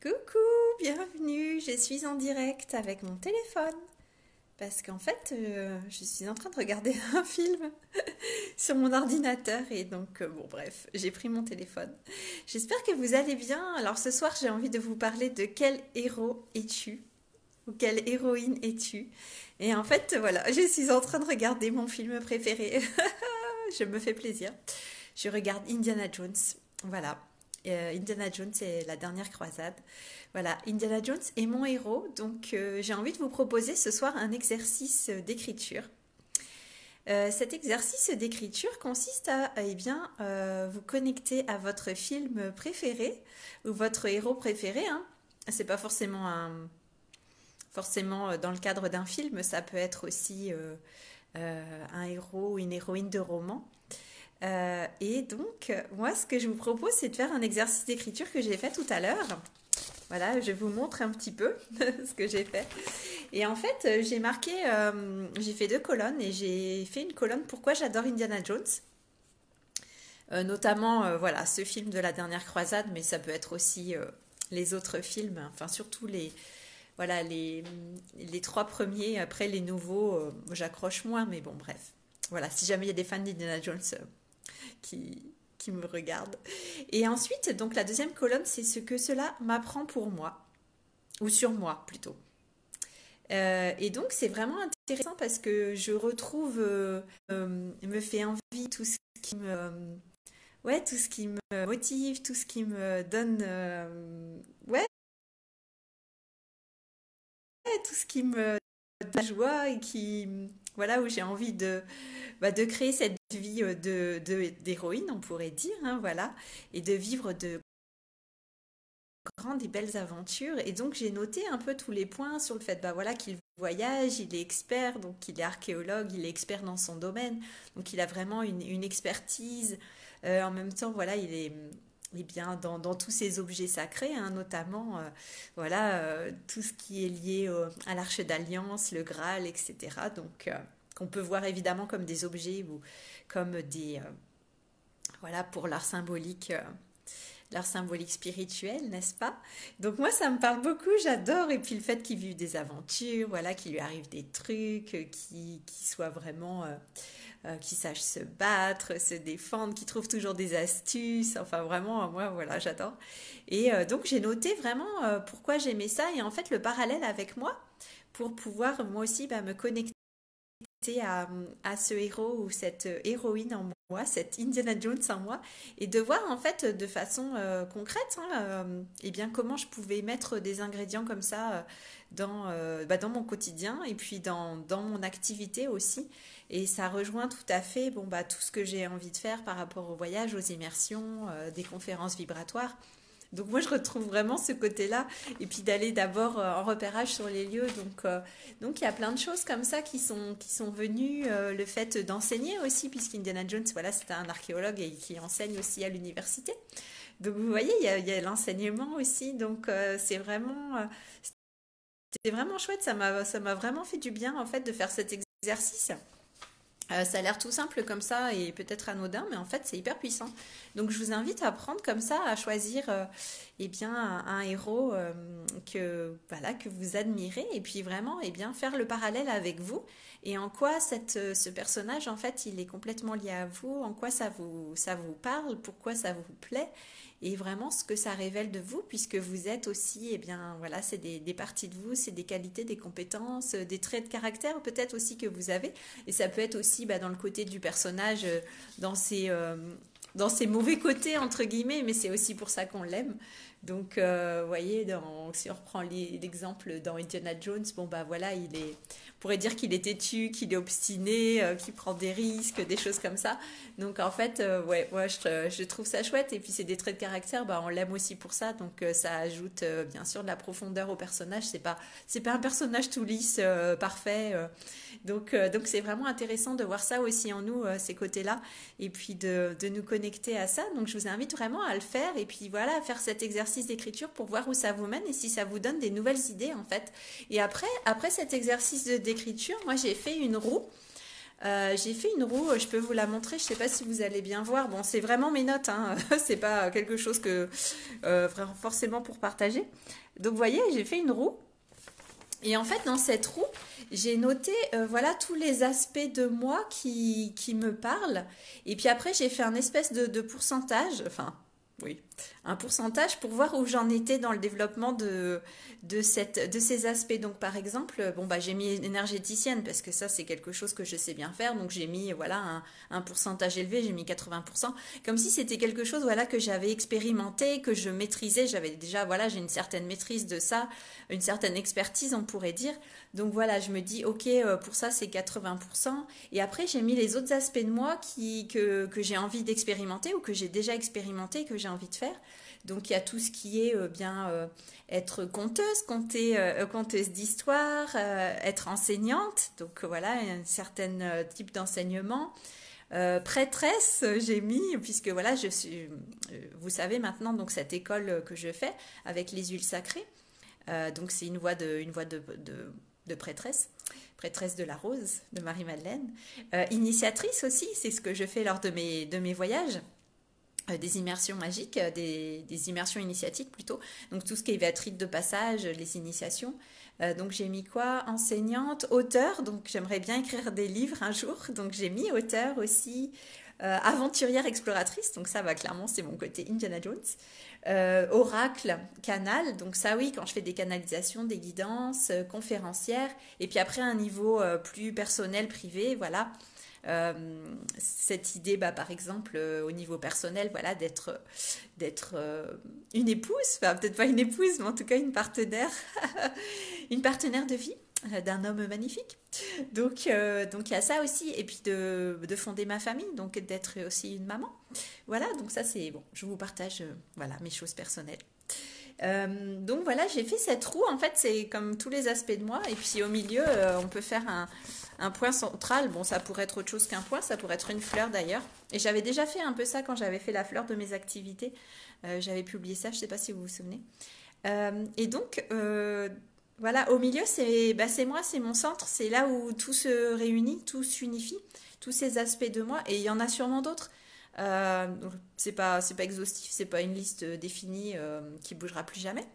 Coucou, bienvenue, je suis en direct avec mon téléphone parce qu'en fait je suis en train de regarder un film sur mon ordinateur et donc bon bref, j'ai pris mon téléphone. J'espère que vous allez bien. Alors ce soir j'ai envie de vous parler de quel héros es-tu ou quelle héroïne es-tu. Et en fait voilà, je suis en train de regarder mon film préféré. Je me fais plaisir. Je regarde Indiana Jones. Voilà. Indiana Jones et la dernière croisade. Voilà, Indiana Jones est mon héros, donc j'ai envie de vous proposer ce soir un exercice d'écriture. Cet exercice d'écriture consiste à vous connecter à votre film préféré ou votre héros préféré. Hein. C'est pas forcément dans le cadre d'un film, ça peut être aussi un héros ou une héroïne de roman. Moi, ce que je vous propose, c'est de faire un exercice d'écriture que j'ai fait tout à l'heure. Voilà, je vous montre un petit peu ce que j'ai fait. Et en fait, j'ai fait deux colonnes et j'ai fait une colonne pourquoi j'adore Indiana Jones. Notamment, voilà, ce film de la dernière croisade, mais ça peut être aussi les autres films, enfin surtout voilà, les trois premiers, après les nouveaux, j'accroche moins, mais bon, bref. Voilà, si jamais il y a des fans d'Indiana Jones qui me regardent. Et ensuite, donc la deuxième colonne, c'est ce que cela m'apprend pour moi, ou sur moi plutôt. Et donc c'est vraiment intéressant parce que je retrouve, me fait envie tout ce qui ouais, tout ce qui me motive, tout ce qui me donne, ouais, tout ce qui me donne de la joie et voilà, où j'ai envie de créer cette vie d'héroïne, on pourrait dire, hein, voilà, et de vivre de grandes et belles aventures. Et donc j'ai noté un peu tous les points sur le fait bah, voilà, qu'il voyage, il est expert, donc il est archéologue, il est expert dans son domaine, donc il a vraiment une expertise. En même temps, voilà, il est bien dans tous ces objets sacrés, hein, notamment voilà, tout ce qui est lié à l'Arche d'Alliance, le Graal, etc. Donc qu'on peut voir évidemment comme des objets ou comme voilà, pour leur symbolique spirituelle, n'est-ce pas? Donc moi, ça me parle beaucoup, j'adore. Et puis le fait qu'il vive des aventures, voilà, qu'il lui arrive des trucs, qu'il soit vraiment, qu'il sache se battre, se défendre, qu'il trouve toujours des astuces. Enfin vraiment, moi, voilà, j'adore. Et donc j'ai noté vraiment pourquoi j'aimais ça et en fait le parallèle avec moi pour pouvoir moi aussi bah, me connecter à ce héros ou cette héroïne en moi, cette Indiana Jones en moi, et de voir en fait de façon concrète, hein, eh bien comment je pouvais mettre des ingrédients comme ça dans mon quotidien et puis dans mon activité aussi. Et ça rejoint tout à fait bon, bah, tout ce que j'ai envie de faire par rapport au voyage, aux immersions, des conférences vibratoires. Donc moi je retrouve vraiment ce côté-là et puis d'aller d'abord en repérage sur les lieux. Donc il y a plein de choses comme ça qui sont venues. Le fait d'enseigner aussi puisqu'Indiana Jones voilà c'était un archéologue et qui enseigne aussi à l'université. Donc vous voyez il y a l'enseignement aussi. Donc c'était vraiment chouette. Ça m'a vraiment fait du bien en fait de faire cet exercice. Ça a l'air tout simple comme ça et peut-être anodin, mais en fait c'est hyper puissant. Donc je vous invite à prendre comme ça, à choisir eh bien, un héros que vous admirez et puis vraiment eh bien, faire le parallèle avec vous et en quoi ce personnage en fait il est complètement lié à vous, en quoi ça vous parle, pourquoi ça vous plaît et vraiment ce que ça révèle de vous puisque vous êtes aussi, eh bien voilà, c'est des parties de vous, c'est des qualités, des compétences, des traits de caractère peut-être aussi que vous avez et ça peut être aussi bah, dans le côté du personnage, dans ses mauvais côtés, entre guillemets, mais c'est aussi pour ça qu'on l'aime. Donc, vous voyez, si on reprend l'exemple dans Indiana Jones, bon, bah voilà, on pourrait dire qu'il est têtu, qu'il est obstiné, qu'il prend des risques, des choses comme ça. Donc, en fait, ouais, je trouve ça chouette. Et puis, c'est des traits de caractère, bah, on l'aime aussi pour ça. Donc, ça ajoute, bien sûr, de la profondeur au personnage. C'est pas un personnage tout lisse, parfait. Donc c'est vraiment intéressant de voir ça aussi en nous, ces côtés-là, et puis de nous connecter à ça. Donc je vous invite vraiment à le faire, et puis voilà, à faire cet exercice d'écriture pour voir où ça vous mène et si ça vous donne des nouvelles idées en fait. Et après cet exercice d'écriture, moi j'ai fait une roue J'ai fait une roue, je peux vous la montrer, je sais pas si vous allez bien voir. Bon, c'est vraiment mes notes, hein. C'est pas quelque chose que vraiment forcément pour partager. Donc, vous voyez, j'ai fait une roue. Et en fait, dans cette roue, j'ai noté voilà tous les aspects de moi qui me parlent. Et puis après, j'ai fait un espèce de pourcentage, enfin, oui, un pourcentage pour voir où j'en étais dans le développement de ces aspects. Donc, par exemple, bon, bah, j'ai mis énergéticienne parce que ça, c'est quelque chose que je sais bien faire. Donc, j'ai mis voilà un pourcentage élevé, j'ai mis 80%, comme si c'était quelque chose voilà que j'avais expérimenté, que je maîtrisais. J'avais déjà, voilà, j'ai une certaine maîtrise de ça, une certaine expertise, on pourrait dire. Donc voilà, je me dis, ok, pour ça c'est 80%. Et après, j'ai mis les autres aspects de moi que j'ai envie d'expérimenter ou que j'ai déjà expérimenté, que j'ai envie de faire. Donc il y a tout ce qui est bien être conteuse, conteuse d'histoire, être enseignante. Donc voilà, un certain type d'enseignement. Prêtresse, j'ai mis, puisque voilà, je suis, vous savez maintenant, donc cette école que je fais avec les huiles sacrées. Donc c'est une voie de prêtresse, prêtresse de la rose de Marie-Madeleine. Initiatrice aussi, c'est ce que je fais lors de mes voyages. Des immersions magiques, des immersions initiatiques plutôt. Donc tout ce qui est rite de passage, les initiations. Donc j'ai mis quoi? Enseignante, auteur. Donc j'aimerais bien écrire des livres un jour. Donc j'ai mis auteur aussi. Aventurière exploratrice. Donc ça va clairement, c'est mon côté Indiana Jones. Oracle, canal. Donc ça oui, quand je fais des canalisations, des guidances, conférencière. Et puis après un niveau plus personnel, privé, voilà. Euh, cette idée, bah, par exemple, au niveau personnel, voilà, d'être une épouse, enfin peut-être pas une épouse, mais en tout cas une partenaire, une partenaire de vie d'un homme magnifique. Donc il y a ça aussi, et puis de fonder ma famille, donc d'être aussi une maman. Voilà, donc ça c'est bon. Je vous partage, voilà, mes choses personnelles. Donc voilà, j'ai fait cette roue. En fait, c'est comme tous les aspects de moi. Et puis au milieu, on peut faire un point central. Bon, ça pourrait être autre chose qu'un point, ça pourrait être une fleur d'ailleurs. Et j'avais déjà fait un peu ça quand j'avais fait la fleur de mes activités. J'avais publié ça, je ne sais pas si vous vous souvenez. Et donc, voilà, au milieu, c'est moi, c'est mon centre. C'est là où tout se réunit, tout s'unifie, tous ces aspects de moi. Et il y en a sûrement d'autres. Donc c'est pas exhaustif, c'est pas une liste définie qui bougera plus jamais.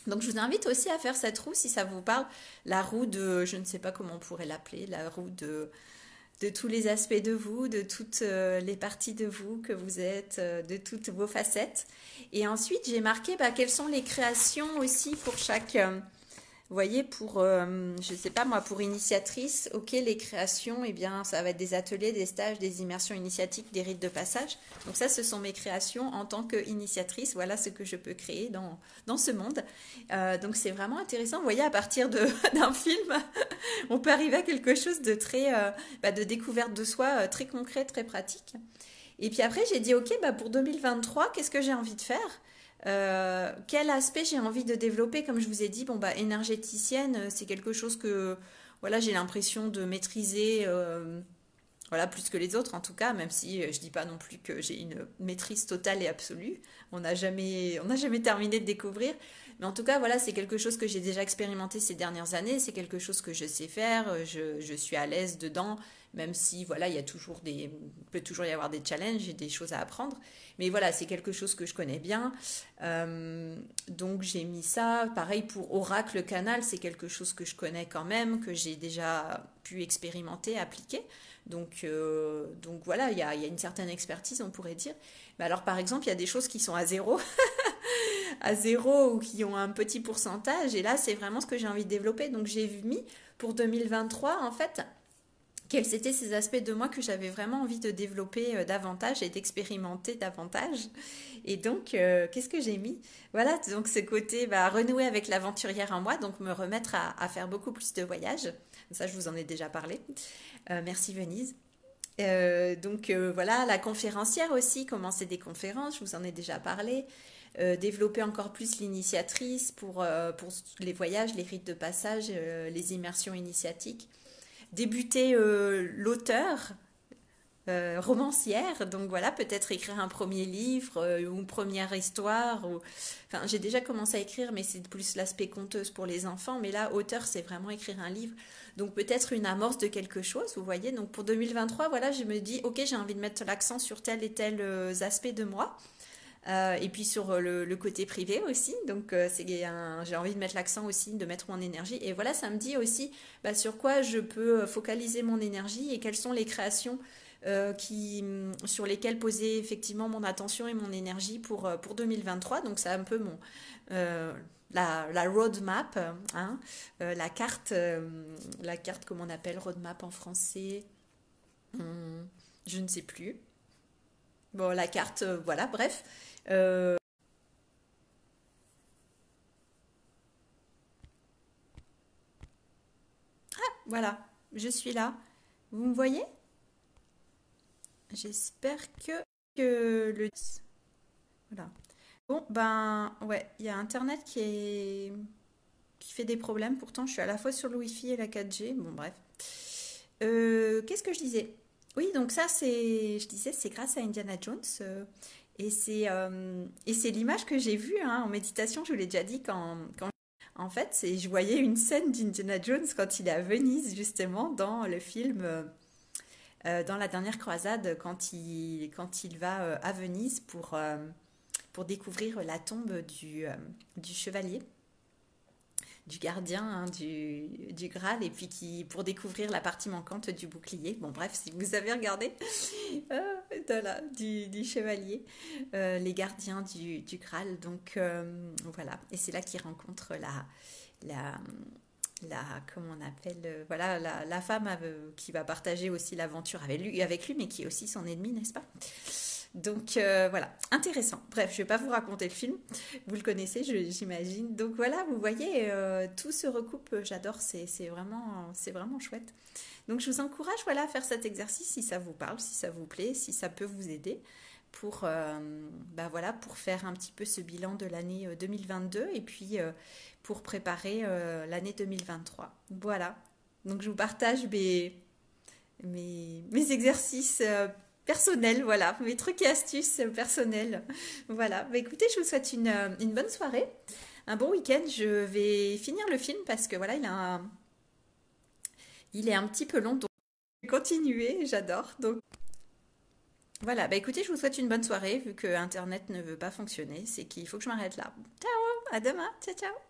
Donc je vous invite aussi à faire cette roue si ça vous parle, la roue de, je ne sais pas comment on pourrait l'appeler, la roue de tous les aspects de vous, de toutes les parties de vous que vous êtes, de toutes vos facettes. Et ensuite j'ai marqué bah, quelles sont les créations aussi pour chaque, vous voyez, pour, je sais pas moi, pour initiatrice, ok, les créations, eh bien, ça va être des ateliers, des stages, des immersions initiatiques, des rites de passage. Donc ça, ce sont mes créations en tant qu'initiatrice. Voilà ce que je peux créer dans ce monde. Donc c'est vraiment intéressant. Vous voyez, à partir d'un film, on peut arriver à quelque chose de très, bah, de découverte de soi, très concret, très pratique. Et puis après, j'ai dit, ok, bah, pour 2023, qu'est-ce que j'ai envie de faire? Quel aspect j'ai envie de développer? Comme je vous ai dit, bon bah énergéticienne, c'est quelque chose que voilà, j'ai l'impression de maîtriser voilà, plus que les autres en tout cas, même si je dis pas non plus que j'ai une maîtrise totale et absolue. On n'a jamais terminé de découvrir. Mais en tout cas, voilà, c'est quelque chose que j'ai déjà expérimenté ces dernières années. C'est quelque chose que je sais faire. Je suis à l'aise dedans, même si voilà, peut toujours y avoir des challenges et des choses à apprendre. Mais voilà, c'est quelque chose que je connais bien. Donc j'ai mis ça. Pareil pour Oracle Canal, c'est quelque chose que je connais quand même, que j'ai déjà pu expérimenter, appliquer. Donc voilà, il y a une certaine expertise, on pourrait dire. Mais alors, par exemple, il y a des choses qui sont à zéro, à zéro ou qui ont un petit pourcentage. Et là, c'est vraiment ce que j'ai envie de développer. Donc, j'ai mis pour 2023, en fait, quels étaient ces aspects de moi que j'avais vraiment envie de développer davantage et d'expérimenter davantage. Et donc, qu'est-ce que j'ai mis? Voilà, donc ce côté bah, renouer avec l'aventurière en moi, donc me remettre à faire beaucoup plus de voyages. Ça, je vous en ai déjà parlé. Merci Venise. Voilà, la conférencière aussi, commencer des conférences, je vous en ai déjà parlé. Développer encore plus l'initiatrice pour les voyages, les rites de passage, les immersions initiatiques. Débuter l'auteur, romancière, donc voilà, peut-être écrire un premier livre ou une première histoire. Enfin, j'ai déjà commencé à écrire, mais c'est plus l'aspect conteuse pour les enfants. Mais là, auteur, c'est vraiment écrire un livre. Donc peut-être une amorce de quelque chose, vous voyez. Donc pour 2023, voilà, je me dis, ok, j'ai envie de mettre l'accent sur tel et tel aspect de moi. Et puis sur le côté privé aussi, donc j'ai envie de mettre l'accent aussi, de mettre mon énergie. Et voilà, ça me dit aussi bah, sur quoi je peux focaliser mon énergie et quelles sont les créations sur lesquelles poser effectivement mon attention et mon énergie pour 2023. Donc c'est un peu euh, la roadmap, hein, la carte, comment on appelle roadmap en français. Hum, je ne sais plus. Bon, la carte, voilà, bref. Euh, voilà, je suis là. Vous me voyez? J'espère que le... Voilà. Bon, ben, ouais, il y a Internet qui fait des problèmes. Pourtant, je suis à la fois sur le Wi-Fi et la 4G. Bon, bref. Qu'est-ce que je disais? Oui, donc ça, je disais, c'est grâce à Indiana Jones. Et c'est l'image que j'ai vue hein, en méditation. Je vous l'ai déjà dit quand en fait, je voyais une scène d'Indiana Jones quand il est à Venise, justement, dans le film, dans la dernière croisade, quand il va à Venise pour découvrir la tombe du chevalier, du gardien hein, du Graal, et puis pour découvrir la partie manquante du bouclier. Bon, bref, si vous avez regardé, voilà, du chevalier, les gardiens du Graal. Donc, voilà. Et c'est là qu'il rencontre la, la comment on appelle voilà la femme qui va partager aussi l'aventure avec lui mais qui est aussi son ennemi n'est-ce pas donc voilà intéressant bref je vais pas vous raconter le film vous le connaissez j'imagine donc voilà vous voyez tout se recoupe j'adore c'est vraiment chouette donc je vous encourage voilà à faire cet exercice si ça vous parle si ça vous plaît si ça peut vous aider pour bah voilà pour faire un petit peu ce bilan de l'année 2022 et puis pour préparer l'année 2023. Voilà. Donc je vous partage mes exercices personnels, voilà, mes trucs et astuces personnels. Voilà. Bah, écoutez, je vous souhaite une bonne soirée, un bon week-end. Je vais finir le film parce que voilà, il est un petit peu long, donc je vais continuer, j'adore. Donc voilà, bah écoutez, je vous souhaite une bonne soirée, vu que Internet ne veut pas fonctionner, c'est qu'il faut que je m'arrête là. Ciao, à demain, ciao ciao.